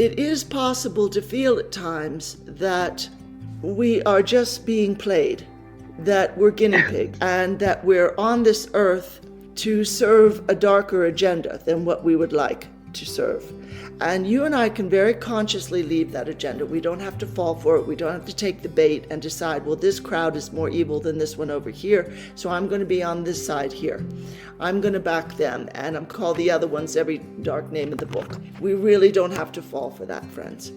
it is possible to feel at times that we are just being played, that we're guinea pigs, and that we're on this earth to serve a darker agenda than what we would like to serve. And you and I can very consciously leave that agenda. We don't have to fall for it. We don't have to take the bait and decide, well, this crowd is more evil than this one over here, so I'm going to be on this side here. I'm going to back them, and I'm call the other ones every dark name in the book. We really don't have to fall for that, friends.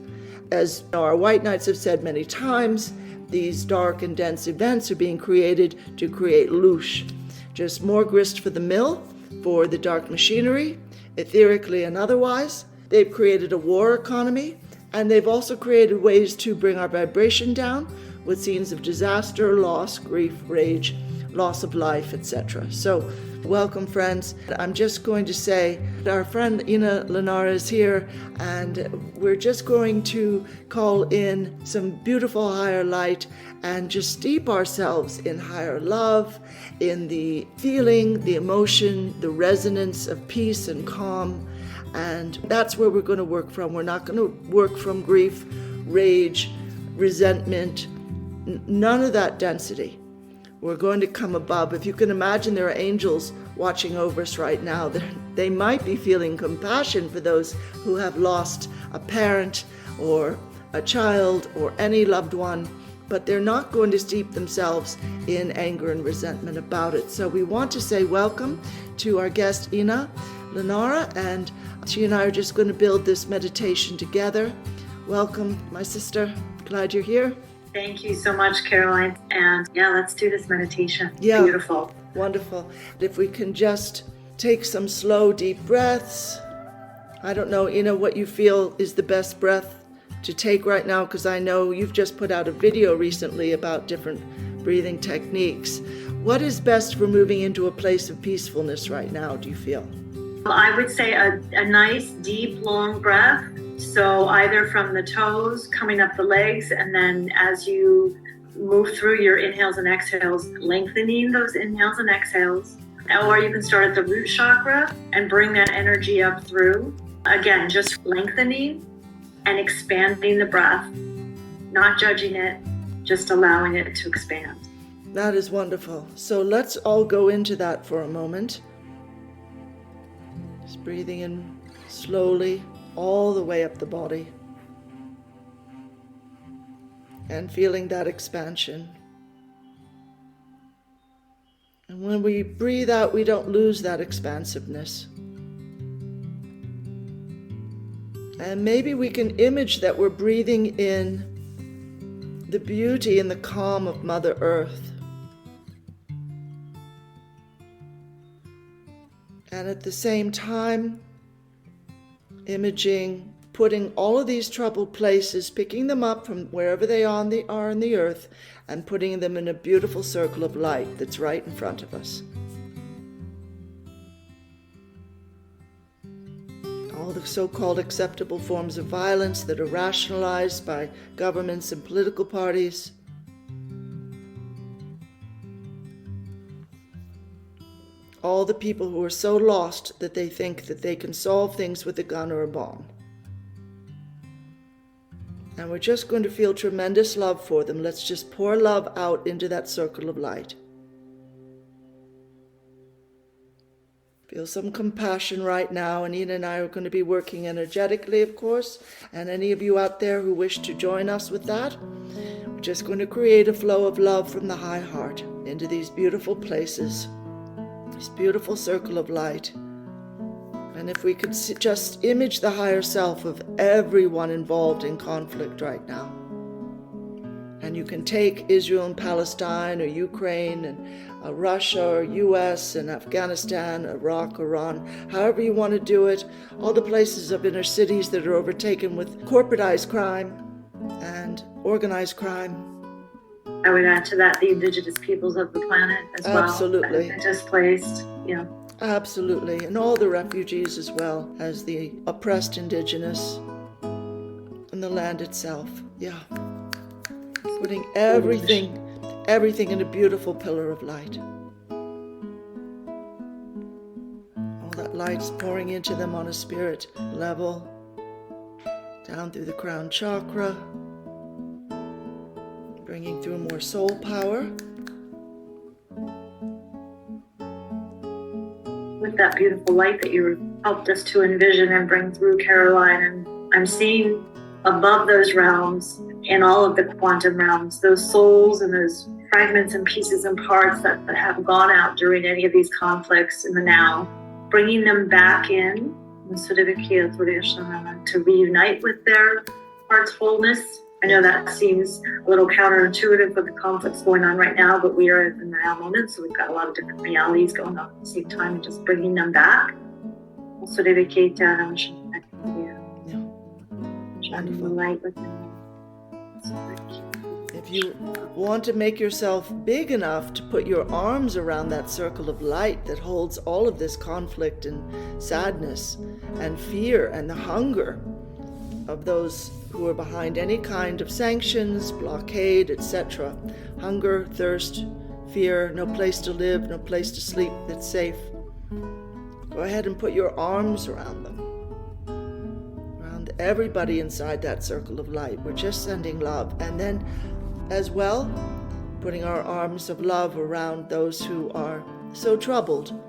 As our white knights have said many times, these dark and dense events are being created to create loosh, just more grist for the mill, for the dark machinery, etherically and otherwise. They've created a war economy, and they've also created ways to bring our vibration down with scenes of disaster, loss, grief, rage, loss of life, etc. So, welcome, friends. I'm just going to say our friend Ina Lanara is here, and we're just going to call in some beautiful higher light and just steep ourselves in higher love, in the feeling, the emotion, the resonance of peace and calm. And that's where we're going to work from. We're not going to work from grief, rage, resentment, none of that density. We're going to come above. If you can imagine, there are angels watching over us right now. They might be feeling compassion for those who have lost a parent or a child or any loved one, but they're not going to steep themselves in anger and resentment about it. So we want to say welcome to our guest, Ina Lanara, and she and I are just going to build this meditation together. Welcome, my sister. Glad you're here. Thank you so much, Caroline. And yeah, let's do this meditation. Yeah. Beautiful. Wonderful. If we can just take some slow, deep breaths. I don't know, Ina, what you feel is the best breath to take right now, because I know you've just put out a video recently about different breathing techniques. What is best for moving into a place of peacefulness right now, do you feel? I would say a nice, deep, long breath. So either from the toes, coming up the legs, and then as you move through your inhales and exhales, lengthening those inhales and exhales. Or you can start at the root chakra and bring that energy up through. Again, just lengthening and expanding the breath, not judging it, just allowing it to expand. That is wonderful. So let's all go into that for a moment. Just breathing in slowly all the way up the body and feeling that expansion. And when we breathe out, we don't lose that expansiveness. And maybe we can image that we're breathing in the beauty and the calm of Mother Earth. And at the same time, imaging, putting all of these troubled places, picking them up from wherever they are in the earth, and putting them in a beautiful circle of light that's right in front of us. All the so-called acceptable forms of violence that are rationalized by governments and political parties. All the people who are so lost that they think that they can solve things with a gun or a bomb. And we're just going to feel tremendous love for them. Let's just pour love out into that circle of light. Feel some compassion right now, and Ina and I are going to be working energetically, of course, and any of you out there who wish to join us with that, we're just going to create a flow of love from the high heart into these beautiful places. This beautiful circle of light. And if we could just image the higher self of everyone involved in conflict right now. And you can take Israel and Palestine, or Ukraine and Russia, or US and Afghanistan, Iraq, Iran, however you want to do it, all the places of inner cities that are overtaken with corporatized crime and organized crime. I would add to that the indigenous peoples of the planet as well. Absolutely. Displaced, yeah. Absolutely. And all the refugees as well as the oppressed indigenous and the land itself. Yeah. Putting everything in a beautiful pillar of light. All that light's pouring into them on a spirit level down through the crown chakra, bringing through more soul power. With that beautiful light that you helped us to envision and bring through, Caroline, and I'm seeing above those realms, in all of the quantum realms, those souls and those fragments and pieces and parts that have gone out during any of these conflicts in the now, bringing them back in to reunite with their heart's wholeness. I know that seems a little counterintuitive with the conflicts going on right now, but we are in the now moment, so we've got a lot of different realities going on at the same time, and just bringing them back. Shining the light with them. If you want to make yourself big enough to put your arms around that circle of light that holds all of this conflict and sadness and fear and the hunger of those who are behind any kind of sanctions, blockade, etc. Hunger, thirst, fear, no place to live, no place to sleep that's safe. Go ahead and put your arms around them. Around everybody inside that circle of light. We're just sending love. And then as well, putting our arms of love around those who are so troubled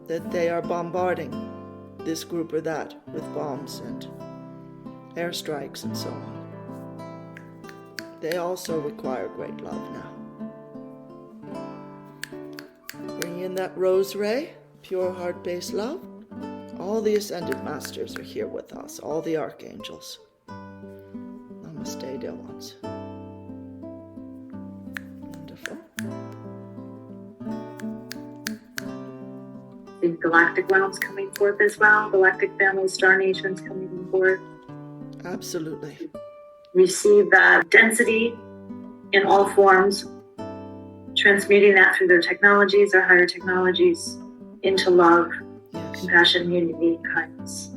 that they are bombarding this group or that with bombs and airstrikes and so on. They also require great love now. Bring in that rose ray, pure heart-based love. All the ascended masters are here with us, all the archangels. Namaste, dear ones. Wonderful. The galactic realms coming forth as well, galactic families, star nations coming forth. Absolutely. Receive that density in all forms, transmuting that through their technologies, their higher technologies, into love, Yes. compassion, unity, kindness.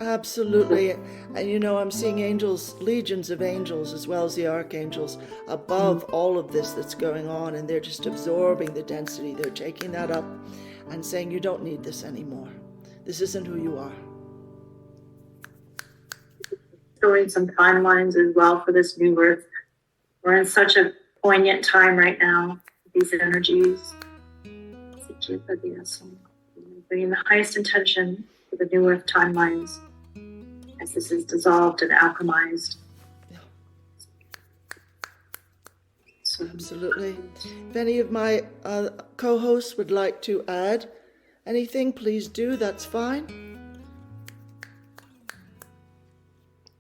Absolutely. And I'm seeing angels, legions of angels, as well as the archangels, above all of this that's going on, and they're just absorbing the density. They're taking that up and saying, you don't need this anymore. This isn't who you are. Showing some timelines as well for this new earth. We're in such a poignant time right now, these energies. Bringing the highest intention for the new earth timelines as this is dissolved and alchemized. Yeah. So, Absolutely. If any of my co-hosts would like to add anything, please do. That's fine.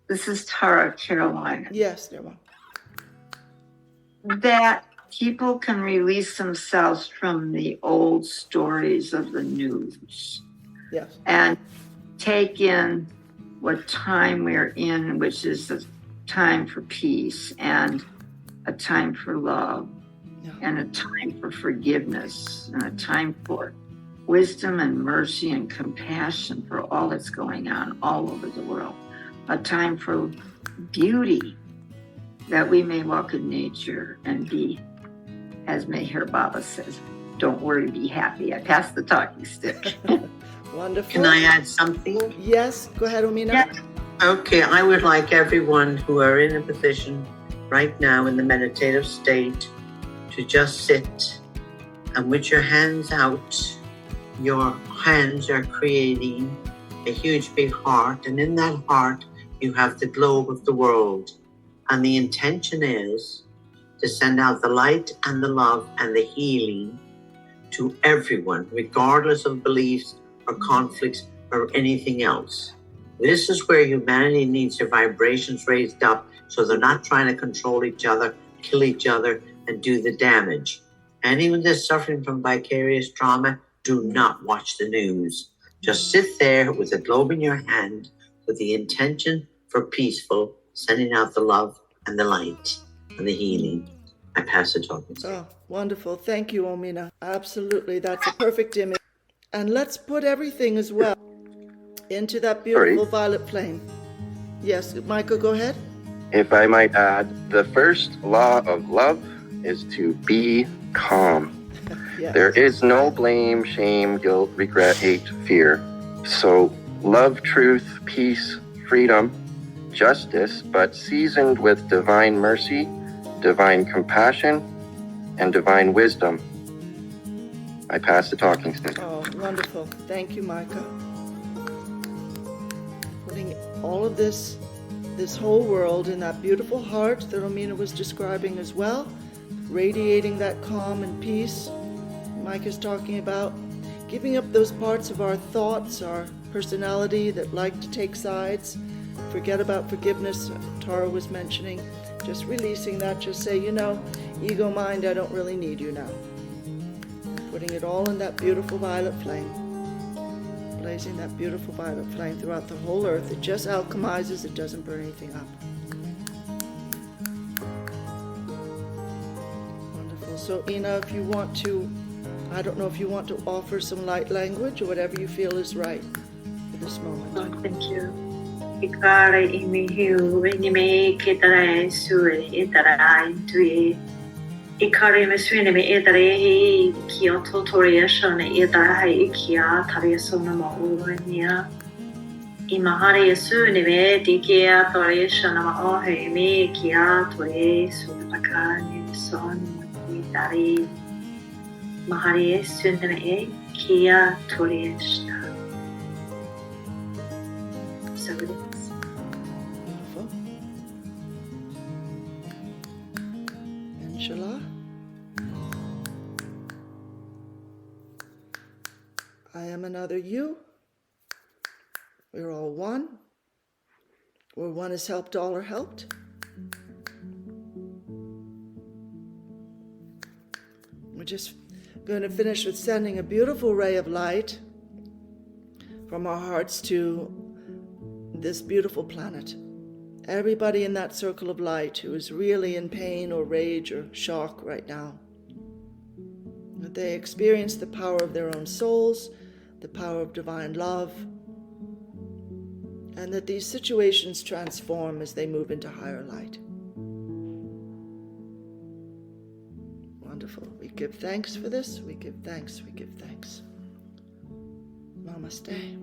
This is Tara, Carolina. Yes, dear one. That people can release themselves from the old stories of the news. Yes. And take in what time we're in, which is a time for peace and a time for love, Yeah. and a time for forgiveness, and a time for wisdom and mercy and compassion for all that's going on all over the world. A time for beauty, that we may walk in nature and be, as Meher Baba says, don't worry, be happy. I passed the talking stick. Wonderful. Can I add something? Yes, go ahead, Omina. Yeah. Okay, I would like everyone who are in a position right now in the meditative state to just sit, and with your hands out, your hands are creating a huge big heart, and in that heart you have the globe of the world, and the intention is to send out the light and the love and the healing to everyone, regardless of beliefs or conflicts or anything else. This is where humanity needs their vibrations raised up, so they're not trying to control each other, kill each other, and do the damage. Anyone that's suffering from vicarious trauma, do not watch the news. Just sit there with a globe in your hand with the intention for peaceful, sending out the love and the light and the healing. I pass the talking stick. Oh, wonderful. Thank you, Omina. Absolutely. That's a perfect image. And let's put everything as well into that beautiful violet flame. Yes, Michael, go ahead. If I might add, the first law of love is to be calm. Yes. There is no blame, shame, guilt, regret, hate, fear. So love, truth, peace, freedom, justice, but seasoned with divine mercy, divine compassion, and divine wisdom. I pass the talking stick. Oh, wonderful. Thank you, Micah. Putting all of this whole world in that beautiful heart that Omina was describing as well, radiating that calm and peace Micah's talking about, giving up those parts of our thoughts, our personality that like to take sides, forget about forgiveness, Tara was mentioning, just releasing that, just say, ego mind, I don't really need you now. Putting it all in that beautiful violet flame, blazing that beautiful violet flame throughout the whole earth. It just alchemizes, it doesn't burn anything up. Wonderful. So Ina, if you want to, I don't know if you want to offer some light language or whatever you feel is right for this moment. Oh, thank you. Ikare imihiu inime ketare sue etara intui. Ikare mesune me etare he kyoto toriation etara hai ikia taresona ma urania. Imahare yesu nime dikia toriation ma ohe me kia tore sunakani son itari. Mahare suname kia toriesta. So it is. Beautiful. Inshallah. I am another you. We're all one. Where one is helped, all are helped. We're just going to finish with sending a beautiful ray of light from our hearts to this beautiful planet. Everybody in that circle of light who is really in pain or rage or shock right now, that they experience the power of their own souls, the power of divine love, and that these situations transform as they move into higher light. Wonderful. We give thanks for this. We give thanks. We give thanks. Namaste.